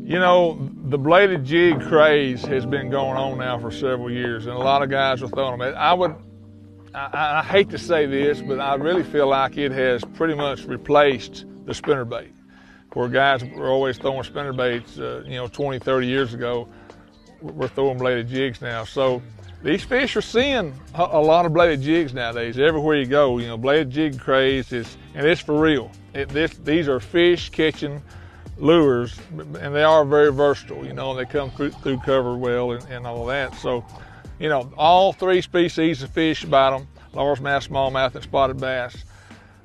You know, the bladed jig craze has been going on now for several years, and a lot of guys are throwing them. I hate to say this, but I really feel like it has pretty much replaced the spinnerbait. Where guys were always throwing spinnerbaits, 20, 30 years ago, we're throwing bladed jigs now. So these fish are seeing a lot of bladed jigs nowadays. Everywhere you go, bladed jig craze and it's for real. These are fish catching lures, and they are very versatile. They come through cover well and all that. So, all three species of fish bite them: largemouth, smallmouth, and spotted bass.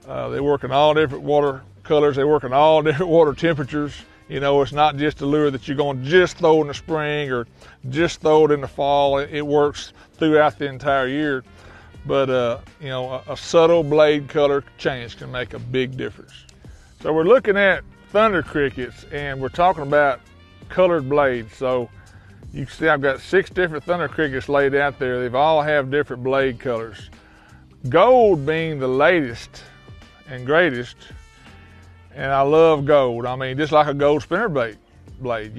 They work in all different water colors. They work in all different water temperatures. It's not just a lure that you're going to just throw in the spring or just throw it in the fall. It works throughout the entire year. But, a subtle blade color change can make a big difference. So we're looking at thunder crickets, and we're talking about colored blades. So you can see I've got 6 different thunder crickets laid out there. They've all have different blade colors. Gold being the latest and greatest, and I love gold. I mean, just like a gold spinnerbait blade,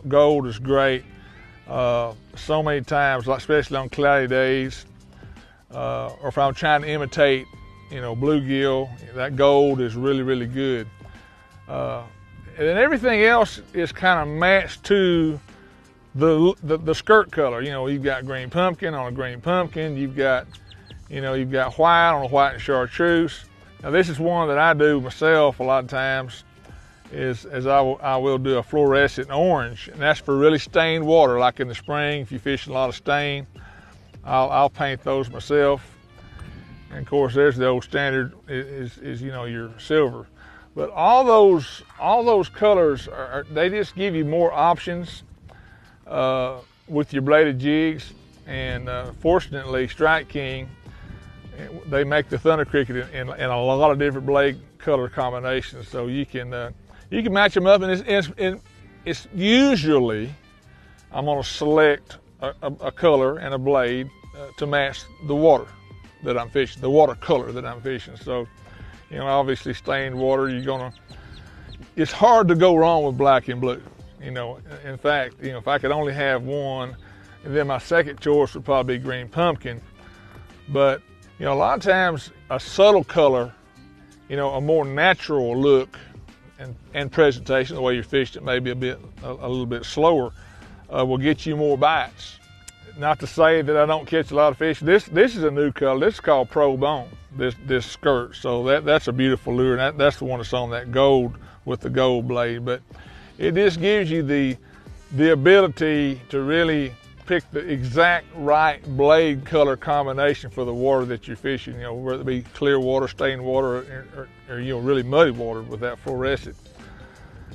gold is great. So many times, especially on cloudy days, or if I'm trying to imitate, bluegill, that gold is really, really good. And then everything else is kind of matched to the skirt color. You've got green pumpkin on a green pumpkin. You've got white on a white and chartreuse. Now this is one that I do myself a lot of times. I will do a fluorescent orange, and that's for really stained water. Like in the spring, if you fish a lot of stain, I'll paint those myself. And of course, there's the old standard is your silver. But all those colors they just give you more options with your bladed jigs. And fortunately, Strike King, they make the thunder cricket in a lot of different blade color combinations. So you can match them up, and it's usually I'm going to select a color and a blade to match the water that I'm fishing, the water color that I'm fishing. So, obviously stained water, it's hard to go wrong with black and blue. In fact, if I could only have one, and then my second choice would probably be green pumpkin. But, a lot of times a subtle color, a more natural look and presentation, the way you're fishing it maybe a little bit slower, will get you more bites. Not to say that I don't catch a lot of fish. This is a new color. This is called Pro Bone, this skirt. So that's a beautiful lure, and that's the one that's on that gold with the gold blade. But it just gives you the ability to really pick the exact right blade color combination for the water that you're fishing, whether it be clear water, stained water, or really muddy water with that fluorescent.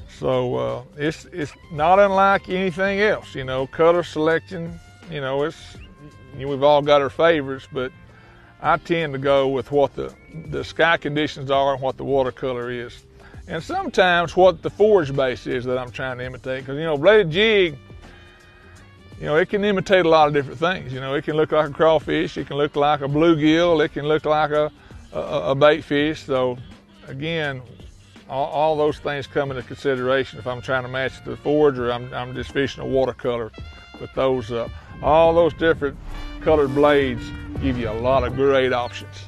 So it's not unlike anything else, color selection. We've all got our favorites, but I tend to go with what the sky conditions are and what the water color is. And sometimes what the forage base is that I'm trying to imitate. Because, bladed jig, it can imitate a lot of different things. It can look like a crawfish, it can look like a bluegill, it can look like a bait fish. So, again, all those things come into consideration if I'm trying to match the forage or I'm just fishing a watercolor. But all those different colored blades give you a lot of great options.